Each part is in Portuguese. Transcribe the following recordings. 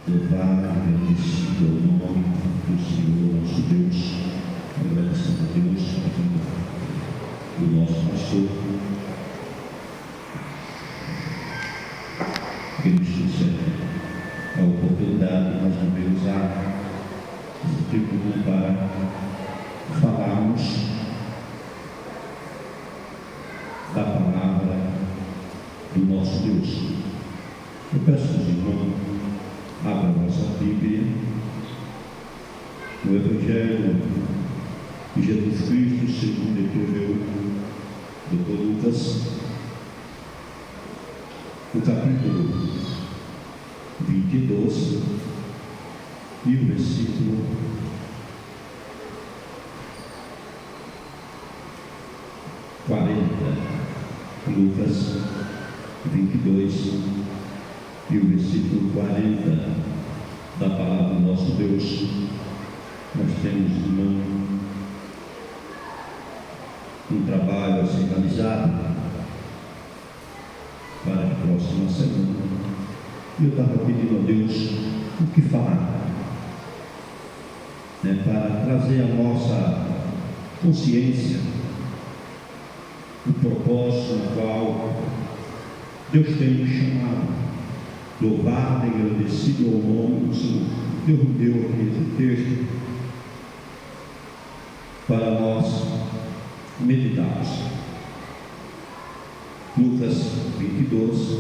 Louvado e agradecido ao nome do Senhor nosso Deus, agradecendo a Deus do nosso pastor, que nos concede a oportunidade mais uma vez usar esse tribunal para falarmos da palavra do nosso Deus. Eu peço aos irmãos, abra a nossa Bíblia no Evangelho de Jesus Cristo, segundo escreveu Dr. Lucas, o capítulo 22 e o versículo 40. Lucas 22 e o versículo 40 da palavra do nosso Deus. Nós temos, irmão, um trabalho a ser realizado para a próxima semana. E eu estava pedindo a Deus o que falar, para trazer a nossa consciência o propósito no qual Deus tem nos chamado. Louvado e agradecido ao nome do Senhor. Deus me deu aqui esse texto para nós meditarmos. Lucas 22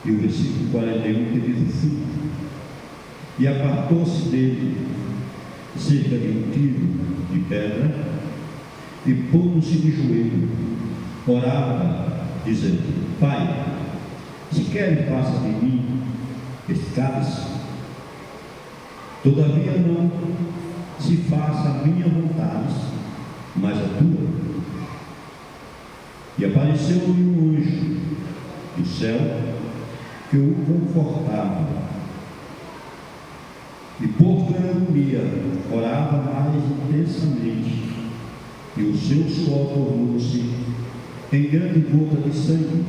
e o versículo 41, que diz assim: e apartou-se dele cerca de um tiro de pedra, e pondo-se de joelho, orava, dizendo: Pai, se queres, passa de mim este cálice, todavia não se faça a minha vontade, mas a tua. E apareceu-lhe um anjo do céu que o confortava, e por sua agonia orava mais intensamente, e o seu suor tornou-se em grande gota de sangue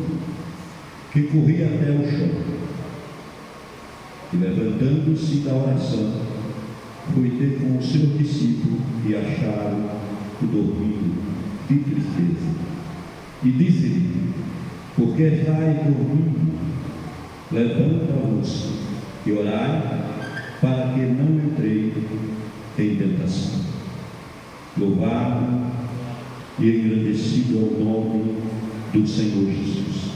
que corria até o chão. E levantando-se da oração, foi ter com o seu discípulo e acharam-o dormindo de tristeza. E disse-lhe: por que estáis dormindo? Levanta-vos e orai, para que não entrei em tentação. Louvado e engrandecido ao nome do Senhor Jesus.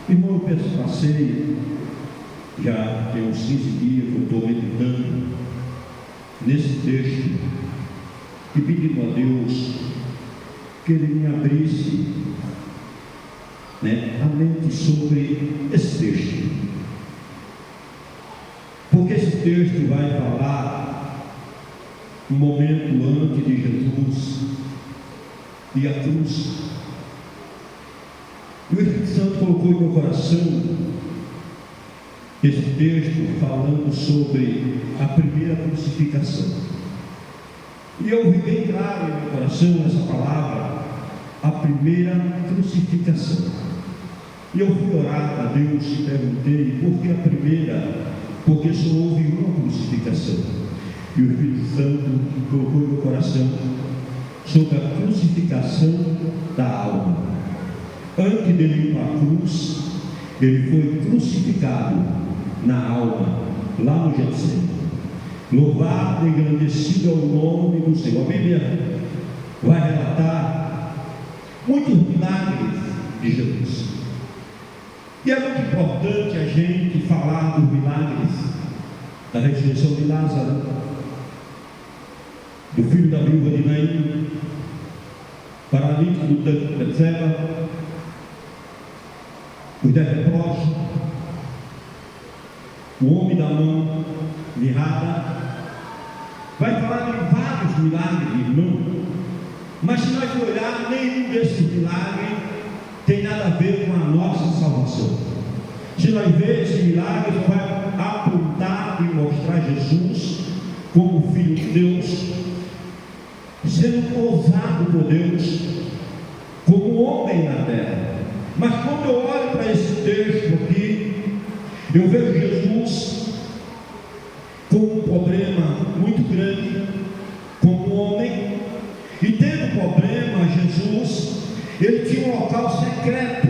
Irmão, eu passei, já tem uns 15 dias que eu estou meditando nesse texto e pedindo a Deus que Ele me abrisse a mente sobre esse texto, porque esse texto vai falar um momento antes de Jesus e a cruz. E o Espírito Santo colocou em meu coração esse texto falando sobre a primeira crucificação. E eu vi bem claro em meu coração essa palavra, a primeira crucificação. E eu fui orar a Deus e perguntei: por que a primeira? Porque só houve uma crucificação. E o Espírito Santo colocou em meu coração sobre a crucificação da alma. Antes dele ir para a cruz, ele foi crucificado na alma, lá no Getsemane. Louvado e engrandecido ao nome do Senhor. A Bíblia vai relatar muitos milagres de Jesus. E é muito importante a gente falar dos milagres da ressurreição de Lázaro, do filho da viúva de Naim, paralítico do tanque de Betseba, os 10 leprosos, o homem da mão mirrada. Vai falar de vários milagres, irmão, mas se nós olharmos, nenhum desses milagres tem nada a ver com a nossa salvação. Se nós vermos esse milagre, vai apontar e mostrar Jesus como Filho de Deus, sendo ousado por Deus, como homem na terra. Mas quando eu olho para esse texto aqui, eu vejo Jesus com um problema muito grande como homem, e tendo problema, Jesus, ele tinha um local secreto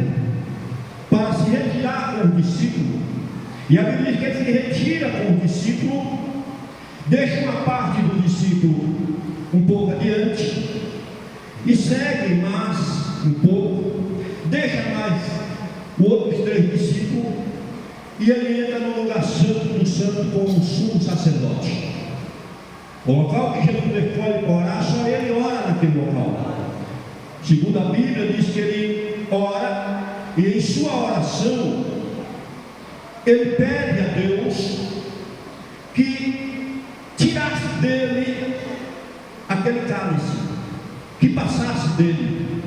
para se retirar com o discípulo, e a Bíblia diz que ele se retira com o discípulo, deixa uma parte do discípulo um pouco adiante, e segue mais um pouco, deixa mais outros 3 discípulos, e ele entra no lugar santo do santo como um sumo sacerdote. O local que Jesus escolhe orar, só ele ora naquele local. Segundo a Bíblia, diz que ele ora, e em sua oração, ele pede a Deus que tirasse dele aquele cálice, que passasse dele.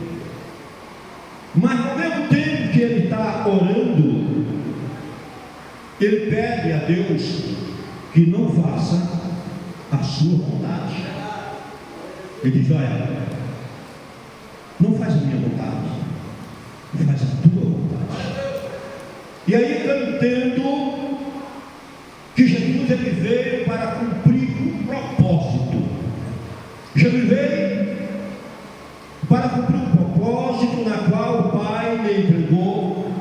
Mas ao mesmo tempo que ele está orando, ele pede a Deus que não faça a sua vontade. Ele diz: olha, não faz a minha vontade, faz a tua vontade. E aí eu entendo que Jesus ele veio para cumprir um propósito. Jesus veio para cumprir um propósito na qual o Pai lhe entregou.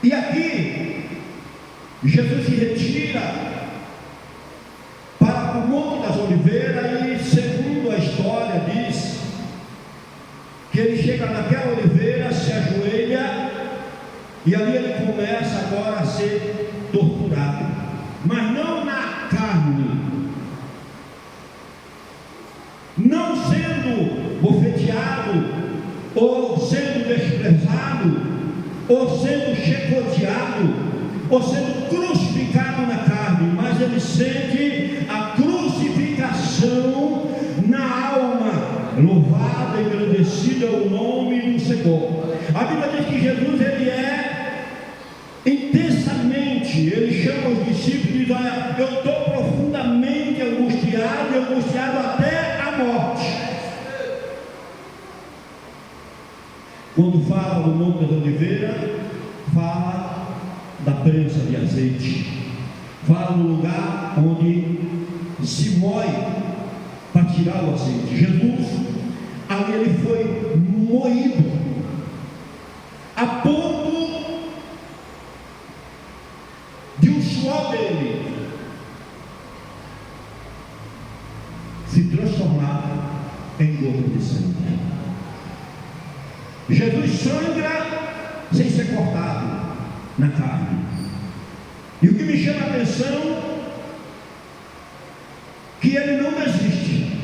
E aqui Jesus se retira para o Monte das Oliveiras, e segundo a história diz que ele chega naquela oliveira, se ajoelha, e ali ele começa agora a ser torturado, mas não na carne, não sendo bofeteado, ou sendo desprezado, ou sendo chicoteado, ou sendo crucificado na carne, mas ele sente a crucificação na alma. Louvado e engrandecido é o nome do Senhor. A Bíblia diz que Jesus ele é intensamente, ele chama os discípulos e diz: olha, eu estou profundamente angustiado até a morte. Quando fala do Monte da Oliveira, fala da prensa de azeite, fala no lugar onde se moe para tirar o azeite. Jesus, ali ele foi moído a ponto de o suor dele se transformar em gota de sangue. Jesus sangra sem ser cortado na carne. E o que me chama a atenção, que ele não desiste,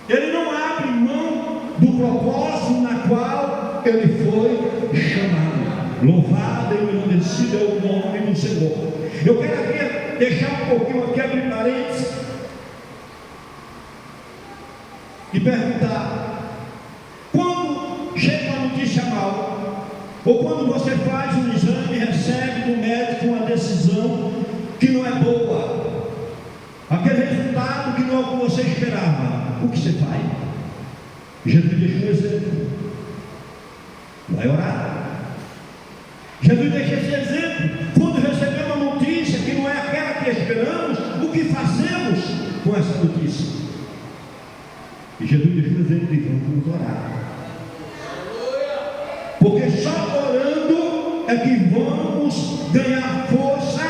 ele não abre mão do propósito na qual ele foi chamado. Louvado e engrandecido é o nome do Senhor. Eu quero aqui deixar um pouquinho aqui, abrir parênteses, e perguntar: quando chega uma notícia mal, ou quando você faz um exame e recebe do médico uma decisão que não é boa, aquele resultado que não é o que você esperava, o que você faz? Jesus deixa um exemplo: vai orar. Jesus deixa esse exemplo. Quando recebemos uma notícia que não é aquela que esperamos, o que fazemos com essa notícia? E Jesus deixa um exemplo e vamos orar. Porque só orando é que vamos ganhar força,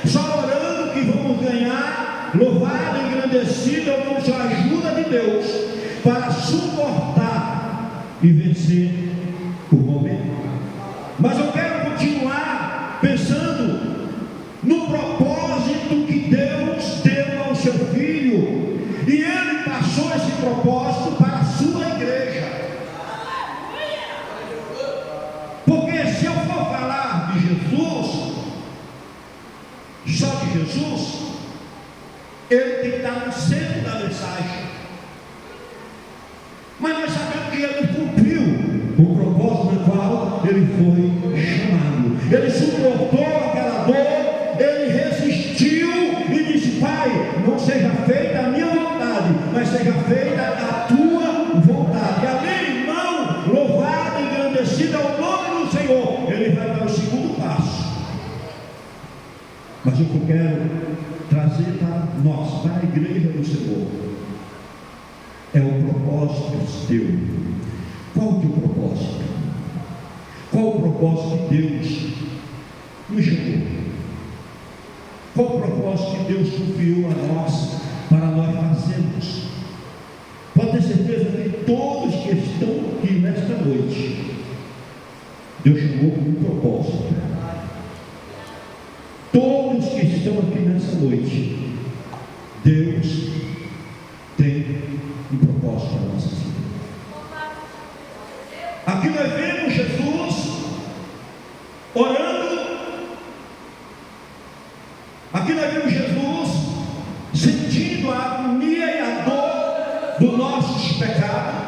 só orando que vamos ganhar louvado e engrandecido é a ajuda de Deus para suportar e vencer o momento. Mas eu quero continuar pensando no propósito que Deus deu ao seu Filho, e Ele passou esse propósito para a sua igreja. Porque se eu for falar de Jesus, só de Jesus, ele tem que estar no centro da mensagem. Mas nós sabemos que ele cumpriu o propósito no qual ele foi chamado. Ele suportou aquela dor, ele resistiu e disse: Pai, não seja feita a minha vontade, mas seja feita a tua vontade. Amém, irmão? Louvado e engrandecido é o nome do Senhor. Ele vai dar o segundo passo. Mas o que eu quero trazer para nós, para a igreja do Senhor, é o propósito de Deus. Qual o teu propósito? Qual o propósito de Deus nos chamou? Qual o propósito que Deus confiou a nós para nós fazermos? Pode ter certeza que todos que estão aqui nesta noite, Deus chamou com um propósito. Todos que estão aqui nessa noite, Deus tem um propósito para a nossa vida. Aqui nós vemos Jesus orando. Aqui nós vemos Jesus sentindo a agonia e a dor dos nossos pecados.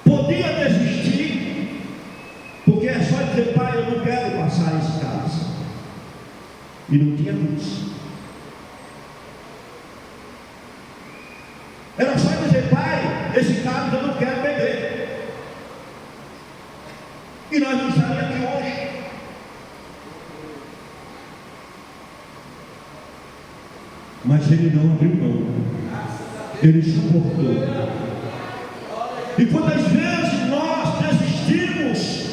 Podia desistir, porque é só dizer: pai, eu não quero passar esse caso. E não tinha luz. Era só dizer: pai, esse caso eu não quero beber. E nós não estaríamos aqui hoje. Mas ele não abriu mão. Ele suportou. E quantas vezes nós desistimos,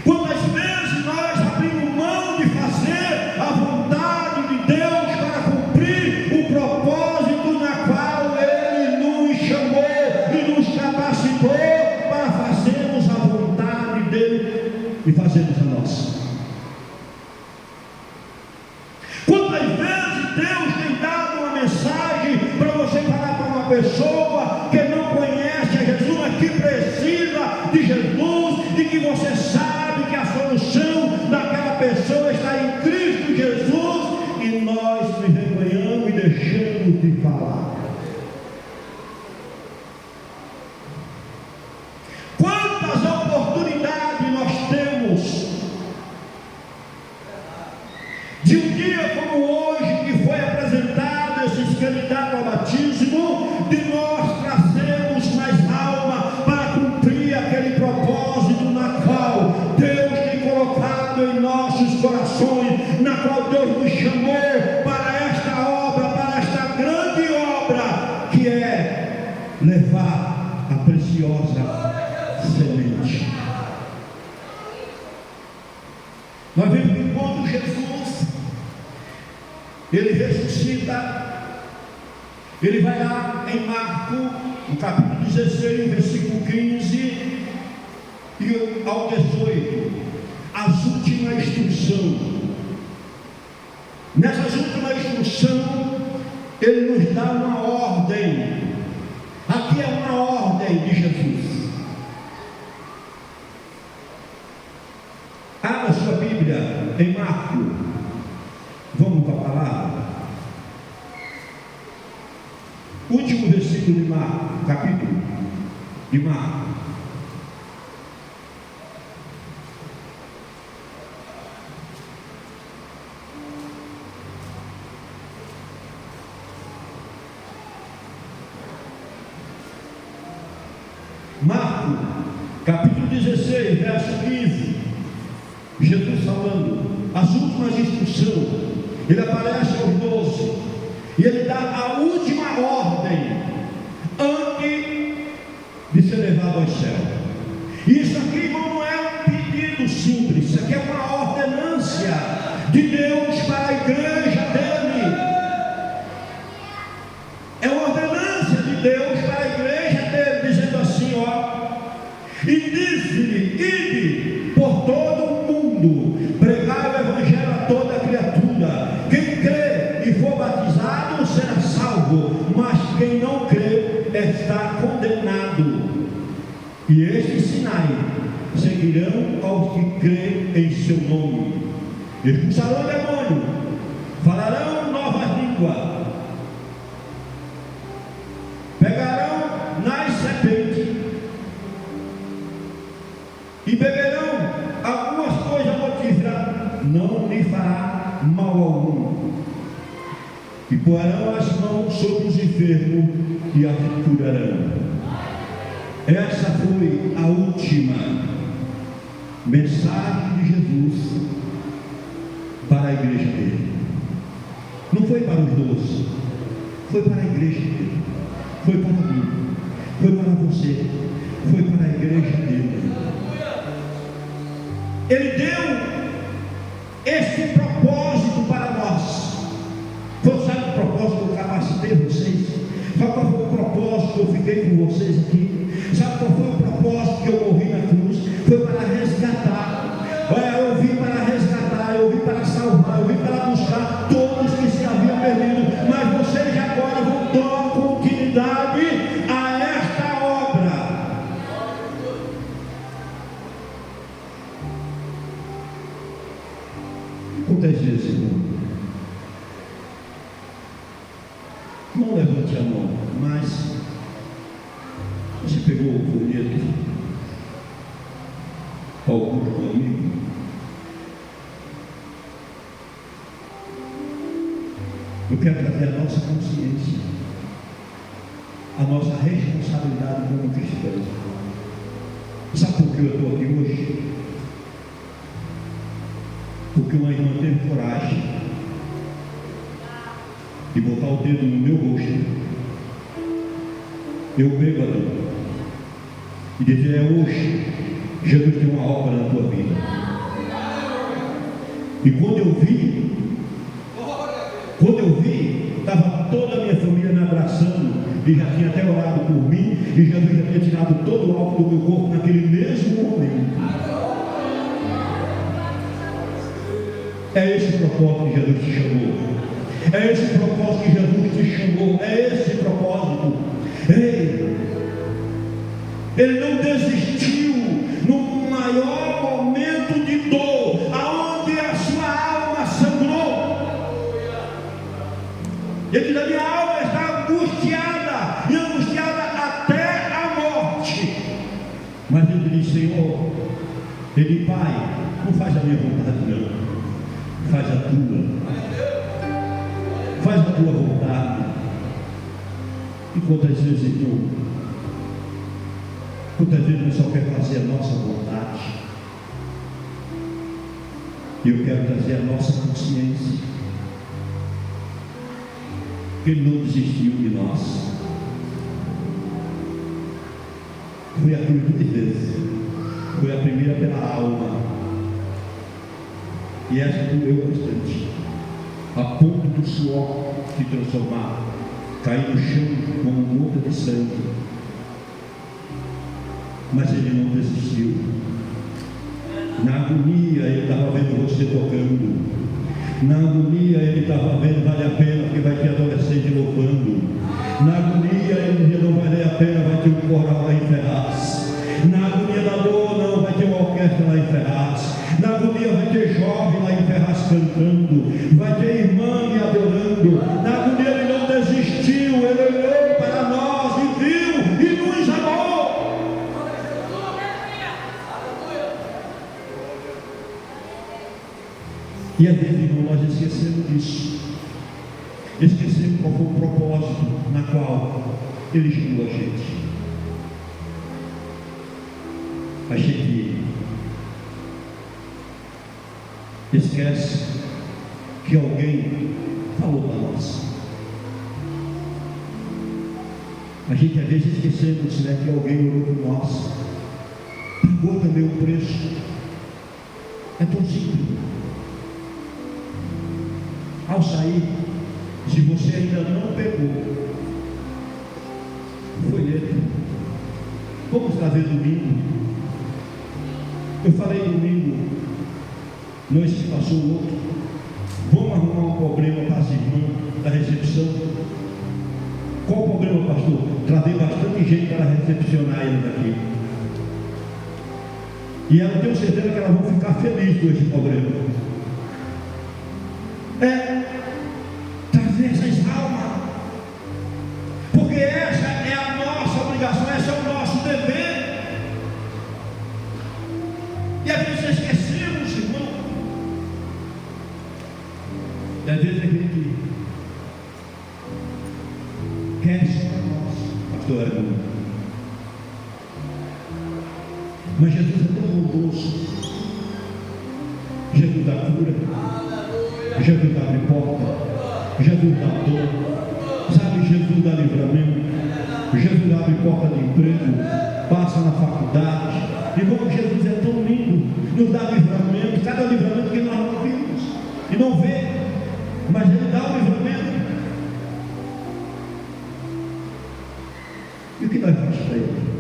quantas vezes nós abrimos mão de fazer a vontade de Deus para cumprir o propósito na qual Ele nos chamou e nos capacitou para fazermos a vontade dEle e fazermos a nossa. Quantas vezes Deus tem dado uma mensagem para você falar para uma pessoa que não conhece a Jesus, mas que precisa de Jesus, e que você sabe que a solução daquela pessoa está em Cristo Jesus, e nós nos envergonhamos e deixamos de falar. Quantas oportunidades nós temos de um dia como hoje, que foi apresentado esses candidatos ao batismo, de nós trazermos mais alma para cumprir aquele propósito na qual Deus tem colocado em nossos corações, na qual Deus nos chamou para esta obra, para esta grande obra, que é levar a preciosa semente. Nós vemos que quando Jesus Ele ressuscita, Ele vai lá em Marcos, no capítulo 16, versículo 15 e ao 18, as últimas instruções. Nessas últimas instruções, Ele nos dá uma ordem. Aqui é uma ordem de Jesus. Abra sua Bíblia em Marcos. Vamos para a palavra. Último versículo de Marcos, capítulo de Marcos. Marcos, capítulo 16, verso 15. Jesus falando as últimas instruções. Ele aparece aos 12 e ele dá a última ordem antes de ser levado ao céu. Isso aqui, irmão, não é um pedido simples. Isso aqui é uma ordenância de Deus para a igreja dele. É uma ordenância de Deus para a igreja dele, dizendo assim: ó, e disse-lhe: ide por todo o mundo, pregai o evangelho a toda criatura. Quem crê e for batizado será salvo, mas quem não crê está condenado. E estes sinais seguirão aos que crêem em seu nome: expulsarão o demônio, falarão novas línguas, pegarão nas serpentes e beberão algumas coisas mortíferas, não lhe fará mal algum, e porão as mãos sobre os enfermos e a curarão. Essa foi a última mensagem de Jesus igreja dele. Não foi para os 12, foi para a igreja dele, foi para mim, foi para você, foi para a igreja dele. Ele deu este propósito para nós. Sabe o propósito que eu capacitei vocês? Sabe qual foi o propósito que eu fiquei com vocês aqui? Sabe qual foi o propósito que eu morri na cruz? Foi para resgatar. Eu vim para resgatar, eu vim para salvar, eu vim para buscar todos que se haviam perdido. Mas vocês agora vão dar continuidade a esta obra. Quantas vezes, irmão? Não levante a mão, mas você pegou o folheto algum do amigo? Eu quero trazer a nossa consciência, a nossa responsabilidade como cristãos. Sabe por que eu estou aqui hoje? Porque uma irmã teve coragem de botar o dedo no meu rosto, eu bêbado, e dizer: hoje Jesus tem uma obra na tua vida. E quando eu vi, estava toda a minha família me abraçando, e já tinha até orado por mim, e Jesus já tinha tirado todo o álcool do meu corpo naquele mesmo momento. É esse o propósito que Jesus te chamou. É esse o propósito que Jesus te chamou. É esse o propósito. Ele não desistiu no maior momento de dor, aonde a sua alma sangrou. Ele diz: a minha alma está angustiada, e angustiada até a morte. Mas ele diz: Senhor, ele, Pai, não faz a minha vontade não, faz a tua. Faz a tua vontade. E quantas vezes, irmão, quantas vezes nós só quer fazer a nossa vontade? E eu quero trazer a nossa consciência que Ele não desistiu de nós. Foi a cruz 2 vezes. Foi a primeira pela alma, e essa doeu bastante, a ponto do suor se transformar, cair no chão como gota de sangue. Mas ele não desistiu. Na agonia ele estava vendo você tocando. Na agonia ele estava vendo: vale a pena, porque vai ter adolescente louvando. Na agonia ele dizia: não vale a pena, vai ter um coral lá em Ferraz. Na agonia da dor, não, vai ter uma orquestra lá em Ferraz. Na agonia vai ter jovem lá em Ferraz cantando, vai ter irmã me adorando. Na agonia ele não desistiu, ele olhou para nós e viu e nos amou. E às vezes, irmão, nós esquecemos disso. Esquecemos qual foi o propósito na qual ele chamou a gente. A gente esquece que alguém falou para nós. A gente às vezes esquecemos, né, que alguém orou por nós, pagou também o preço. É tão simples. Ao sair, se você ainda não pegou o folheto, vamos trazer domingo. Eu falei domingo, não esse que passou o outro. Vamos arrumar um problema para as irmãs da recepção. Qual o problema, pastor? Trazer bastante gente para recepcionar eles aqui. E eu tenho certeza que elas vão ficar felizes com esse problema. Trazer essas almas. Porque essa é a nossa obrigação, esse é o nosso dever. E às vezes esquecemos, irmão. E às vezes a gente quer só para nós, pastor Aragão. Mas Jesus é tão bondoso. Jesus da cura. Jesus abre porta, Jesus dá dor, sabe, Jesus dá livramento, Jesus abre porta de emprego, passa na faculdade. Irmão, Jesus é tão lindo, nos dá livramento, cada livramento que nós não vimos e não vê, mas Ele dá o livramento. E o que nós fazemos para Ele?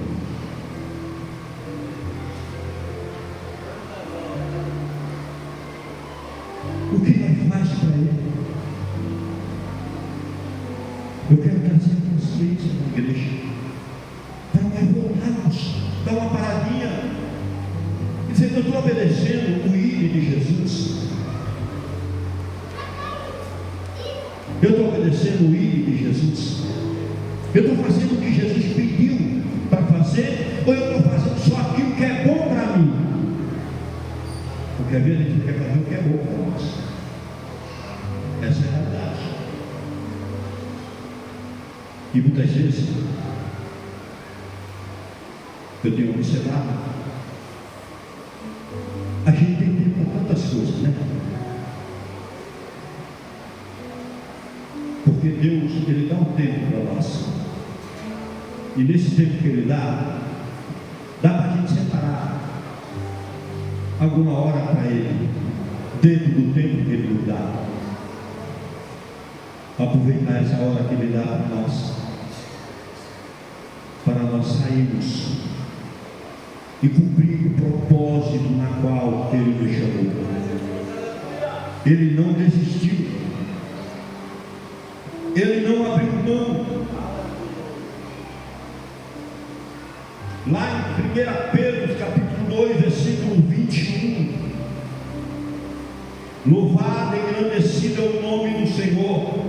O que nós fazemos para Ele? Eu quero trazer consciência na igreja, para nós voltarmos, dar uma paradinha, e dizer: eu estou obedecendo o ID de Jesus, eu estou obedecendo o ID de Jesus, eu estou fazendo o que Jesus pediu para fazer, ou eu estou fazendo só aquilo que é bom para mim? Porque às vezes a gente quer fazer o que é bom para nós. Essa é a realidade. E muitas vezes eu tenho observado, a gente tem tempo para tantas coisas, né? Porque Deus, Ele dá um tempo para nós, e nesse tempo que Ele dá para a gente separar alguma hora para Ele, dentro do tempo que Ele nos dá, aproveitar essa hora que Ele dá para nós sairmos e cumprir o propósito na qual Ele nos chamou. Ele não desistiu, Ele não abriu mão. Lá em 1 Pedro capítulo 2, versículo 21, louvado e engrandecido é o nome do Senhor.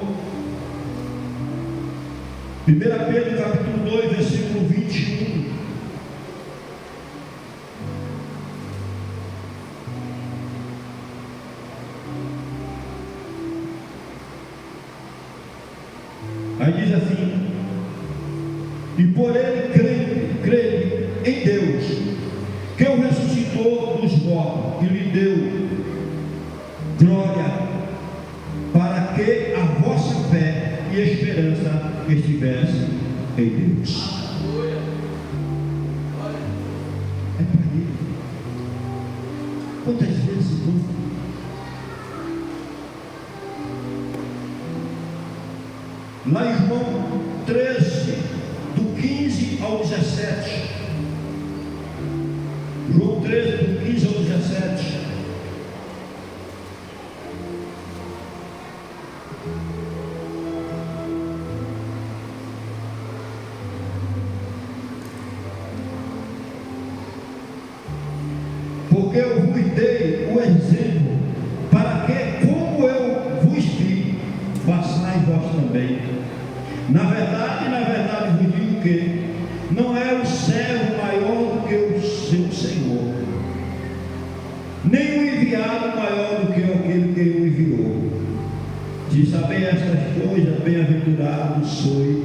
1 Pedro capítulo 2, versículo 21. Aí diz assim: e por Ele crede em Deus, que o ressuscitou dos mortos e lhe deu glória, para que a vossa fé e esperança estivesse em Deus. É para Ele. Quantas vezes, irmão, lá em João 13, do 15 ao 17, João 13, do 15 ao 17, porque eu vos dei o exemplo, para que, como eu vos vi, façais vós também. Na verdade vos digo que não é o servo maior do que o seu Senhor, nem o enviado maior do que aquele que o enviou. Se sabem estas coisas, bem-aventurados sois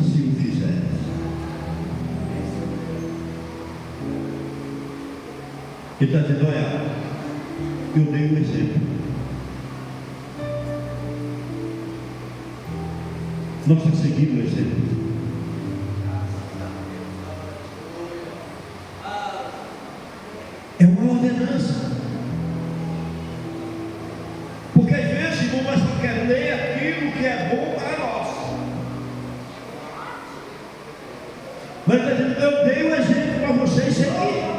se o fizeres. Ele está dizendo: olha, eu dei um exemplo. Nós estamos seguindo o exemplo. É uma ordenança. Porque às vezes, irmão, nós não queremos ler aquilo que é bom para nós. Mas está dizendo: eu dei um exemplo para vocês seguir.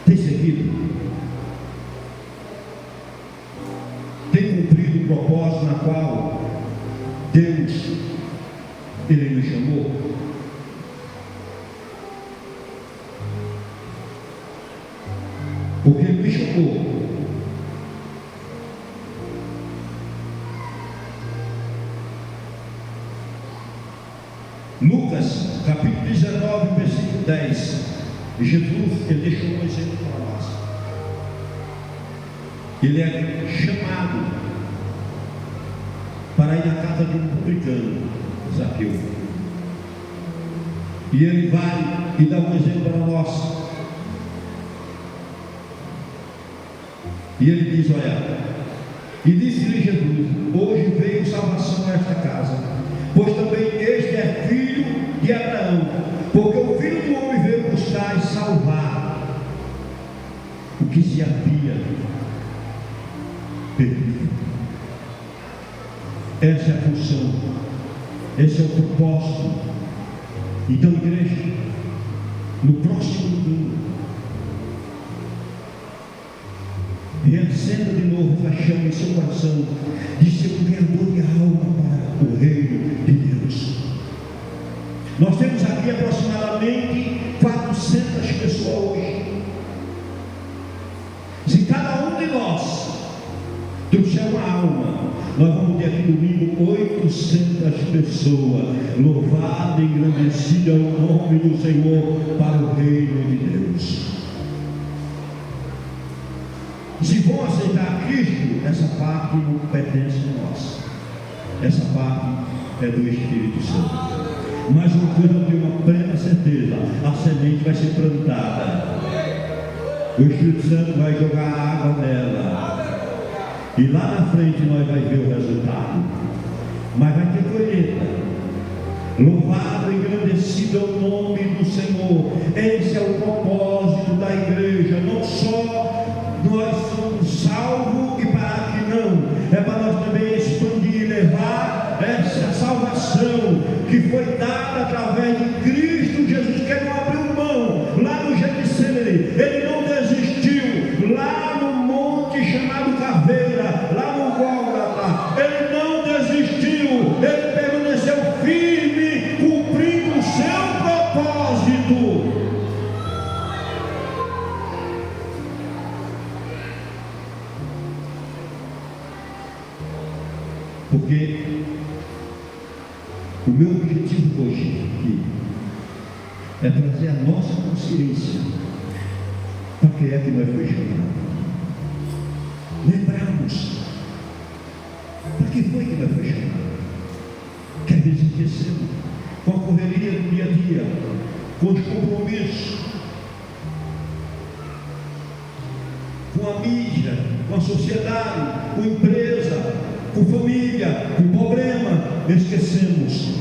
Tem seguido? Tem cumprido o propósito na qual Deus, Ele nos chamou? Porque Ele me chamou. Lucas, capítulo 19, versículo 10. Jesus, Ele deixou um exemplo para nós. Ele é chamado para ir na casa de um publicano, Zaqueu. E ele vai e dá um exemplo para nós. E ele diz: olha, e disse-lhe Jesus: hoje veio salvação a esta casa, pois também este é filho de Abraão, porque o Filho do Homem veio buscar e salvar o que se havia perdido. Essa é a função, esse é o propósito. Então, igreja, no próximo domingo, reacenda de novo a chama em seu coração de ser um ganhador de alma para o reino de Deus. Nós temos aqui aproximadamente 400 pessoas hoje. Se cada um de nós trouxer uma alma, nós vamos ter aqui domingo 800 pessoas. Louvado e engrandecido é o nome do Senhor para o reino de Deus. Se vão aceitar Cristo, essa parte não pertence a nós. Essa parte é do Espírito Santo. Mas uma coisa eu tenho uma plena certeza: a semente vai ser plantada. O Espírito Santo vai jogar água nela. E lá na frente nós vamos ver o resultado. Mas vai ter colheita. Louvado e engrandecido é o nome do Senhor. Esse é o propósito da igreja. Não só nós somos salvos e parar que não. É para nós também expandir e levar essa salvação que foi dada através de Cristo Jesus, que ele não abriu mão. Lá no Getsemane, ele não desistiu. Lá no monte chamado Caveira, lá no Gólgota, ele não desistiu. Ele permaneceu firme, cumprindo o seu propósito. Porque o meu objetivo hoje aqui é trazer a nossa consciência para que é que nós fomos chamados. Lembrarmos para que foi que nós fomos chamados. Que às vezes esquecemos, com a correria do dia a dia, com os compromissos, com a mídia, com a sociedade, com a empresa, com família, com problema, esquecemos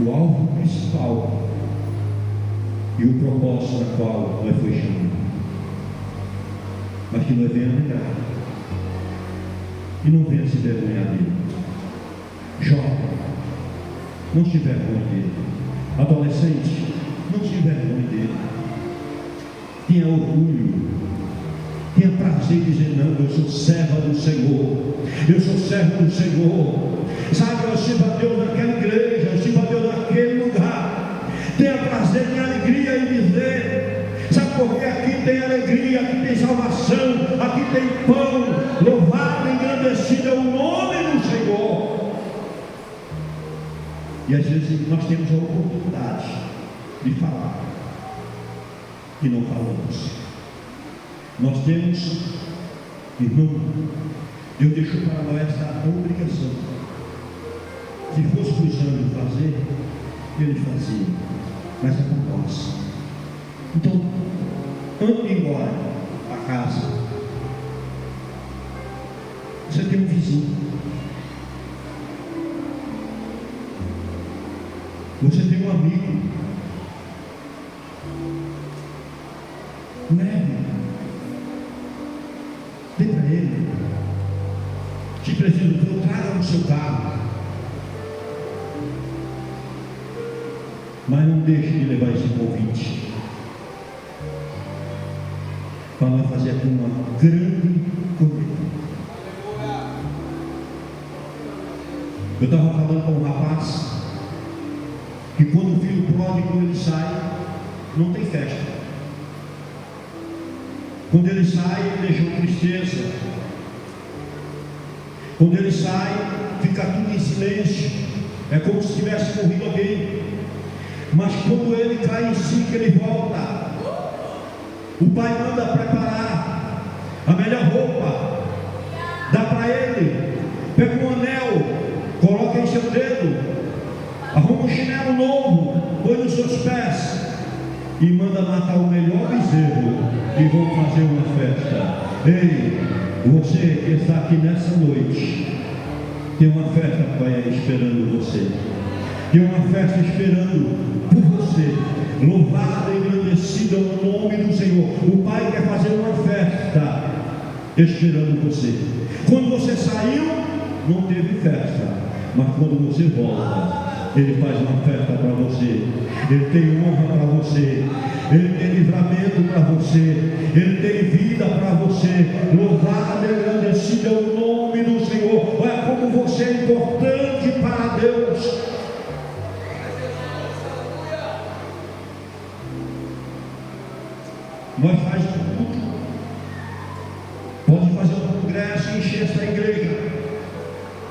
o alvo principal e o propósito da qual nós foi chamado. Mas que nós venhamos lembrar e não venha se vergonhar dele. Jovem, não se vergonhe dele. Adolescente, não se vergonhe dele. Tenha orgulho, tenha prazer em dizer: não, eu sou serva do Senhor, eu sou servo do Senhor. Sabe, eu sirvo a Deus naquela igreja, eu sirvo a Deus naquele lugar. Tenha prazer, tenha alegria em dizer. Sabe por quê? Aqui tem alegria, aqui tem salvação, aqui tem pão. Louvado e engrandecido é o nome do Senhor. E às vezes nós temos a oportunidade de falar e não falamos. Nós temos, irmão, Deus deixou para nós essa obrigação. Se fosse os anjos fazer, eles faziam, mas é com nós. Então, antes de ir embora para casa, você tem um vizinho, você tem um amigo, leve, dê para ele. Se precisa, traga no seu carro, mas não deixe de levar esse convite para nós fazer aqui uma grande colheita. Eu estava falando com um rapaz que quando o filho pródigo ele sai, não tem festa. Quando ele sai, ele deixou tristeza. Quando ele sai, fica tudo em silêncio. É como se tivesse morrido alguém. Mas quando ele cai em si, que ele volta, o pai manda preparar a melhor roupa, dá para ele, pega um anel, coloca em seu dedo, arruma um chinelo novo, põe nos seus pés e manda matar o melhor bezerro e vão fazer uma festa. Ei, você que está aqui nessa noite, tem uma festa que vai esperando você. Tem uma festa esperando por você. Louvado e engrandecido é o nome do Senhor. O Pai quer fazer uma festa esperando você. Quando você saiu, não teve festa, mas quando você volta, Ele faz uma festa para você. Ele tem honra para você. Ele tem livramento para você. Ele tem vida para você. Louvado e engrandecido é o nome do Senhor. Olha como você é importante para Deus. Nós fazemos tudo. Pode fazer um congresso e encher essa igreja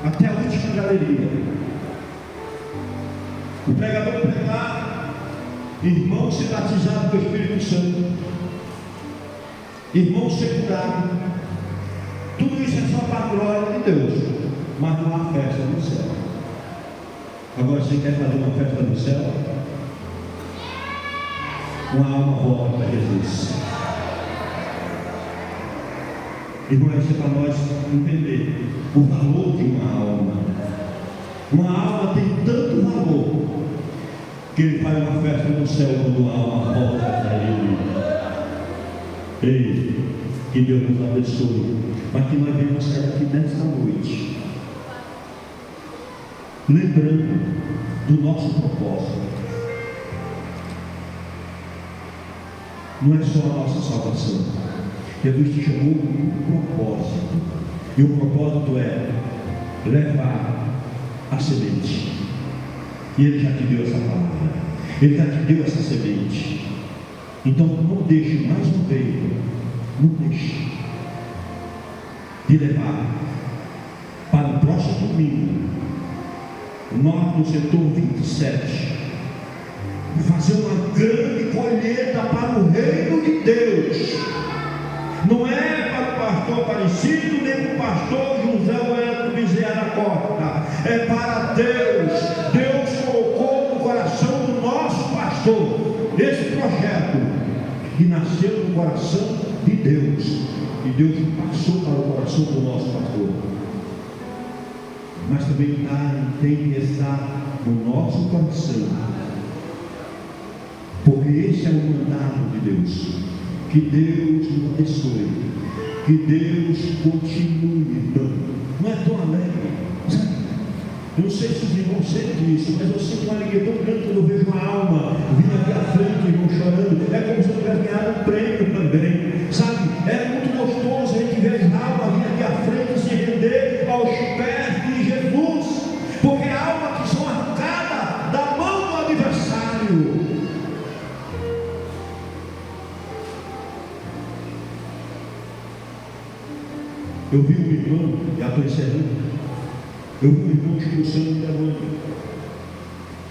até a última galeria. O pregador pregar, irmão ser batizado com o Espírito Santo, irmão ser curado. Tudo isso é só para a glória de Deus, mas não há festa no céu. Agora você quer fazer uma festa no céu? Uma alma volta para Jesus. Irmão, isso é para nós entender o valor de uma alma. Uma alma tem tanto valor que Ele faz uma festa no céu quando a alma volta para Ele. Ei, que Deus nos abençoe. Mas que nós venhamos sair aqui nesta noite lembrando do nosso propósito. Não é só a nossa salvação. Jesus te chamou com um propósito. E o propósito é levar a semente. E Ele já te deu essa palavra. Ele já te deu essa semente. Então não deixe mais uma vez. Não deixe de levar para o próximo domingo. Nós no setor 27. Fazer uma grande colheita para o reino de Deus. Não é para o pastor Aparecido, nem para o pastor José Wellington Bezerra da Costa. É para Deus. Deus colocou no coração do nosso pastor esse projeto que nasceu no coração de Deus. E Deus passou para o coração do nosso pastor. Mas também tem que estar no nosso coração. Porque esse é o mandado de Deus. Que Deus nos abençoe. Que Deus continue dando. Não é tão alegre, sabe? Eu não sei se os irmãos sentem isso, mas eu sinto uma alegria tão grande quando eu vejo uma alma vindo aqui à frente, irmão, chorando. É como se eu tivesse ganhado um prêmio também, sabe? É muito gostoso a gente ver a alma vir aqui à frente e se render aos pés de Jesus. Porque é alma que são arrancadas da mão do adversário. Eu vi um irmão, já estou encerrando, eu vi um irmão expulsando o demônio.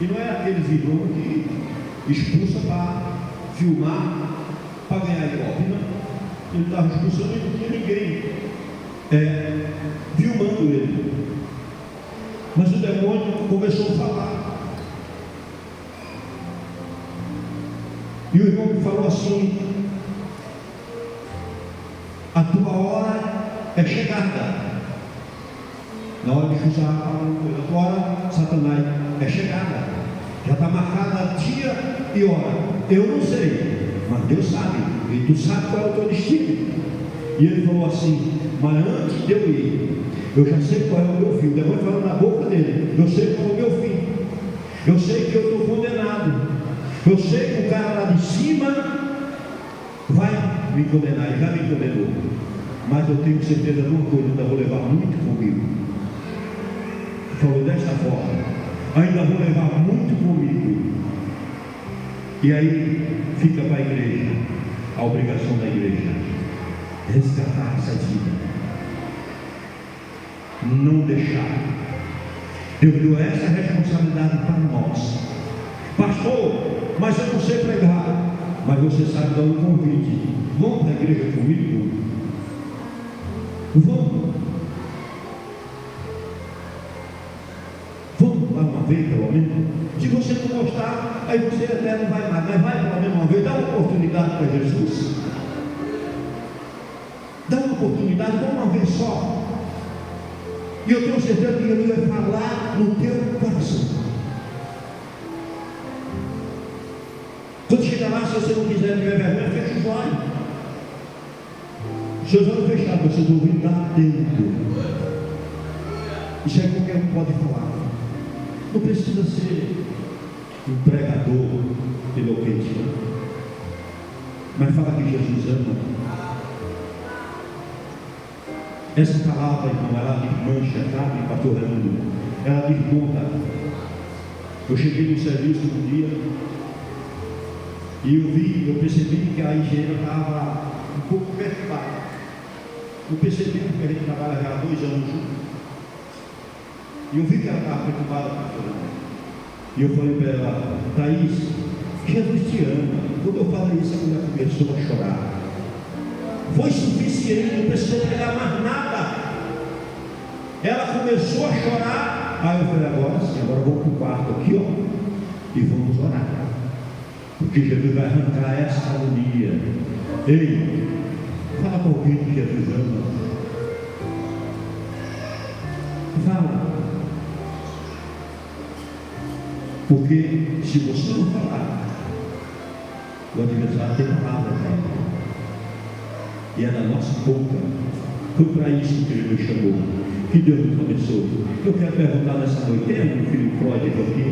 E não é aqueles irmãos que expulsa para filmar, para ganhar ibope, não. Ele estava expulsando e não tinha ninguém filmando ele. Mas o demônio começou a falar. E o irmão me falou assim: a tua hora é chegada. Na hora de expulsar a tua hora, Satanás, é chegada. Já está marcada dia e hora. Eu não sei, mas Deus sabe. E tu sabe qual é o teu destino. E ele falou assim: mas antes de eu ir, eu já sei qual é o meu fim. O demônio falando na boca dele: eu sei qual é o meu fim. Eu sei que eu estou condenado. Eu sei que o cara lá de cima vai me condenar. Ele já me condenou. Mas eu tenho certeza de uma coisa: ainda vou levar muito comigo. Falou desta forma: ainda vou levar muito comigo. E aí fica para a igreja a obrigação da igreja: resgatar essa vida, não deixar. Deus deu essa responsabilidade para nós. Pastor, mas eu não sei pregar. Mas você sabe dar um convite: vamos para a igreja comigo? Vamos. Vamos lá uma vez, pelo menos. Se você não gostar, Aí você até não vai mais, mas vai pela mesma vez, dá uma oportunidade para Jesus. Dá uma oportunidade, dá uma vez só. E eu tenho certeza que Ele vai falar no teu coração. Quando chegar lá, se você não quiser tiver vergonha, fecha os olhos. Os seus olhos fechados, vocês ouvem lá dentro. Isso aí qualquer um pode falar. Não precisa ser um pregador eloquente, né? Mas fala que Jesus ama. Essa palavra, irmão, ela desmancha, sabe, pastor Raimundo? Ela desmonta. Eu cheguei no serviço um dia e eu percebi que a higiene estava um pouco perturbada. Eu percebi porque a gente trabalha já há 2 anos juntos. E eu vi que ela estava perturbada, pastor Raimundo. E eu falei para ela: Thaís, Jesus te ama. Quando eu falei isso, a mulher começou a chorar. Foi suficiente, não precisou pegar mais nada. Ela começou a chorar. Aí eu falei: agora sim, agora eu vou para o quarto aqui, ó, e vamos orar. Porque Jesus vai arrancar essa agonia. Ei, fala para alguém que Jesus ama. Fala. Porque se você não falar, o adversário tem palavra para ele. E é da nossa boca. Foi para isso que Ele nos chamou. Que Deus nos abençoe. Eu quero perguntar nessa noite: tem um filho pródigo aqui?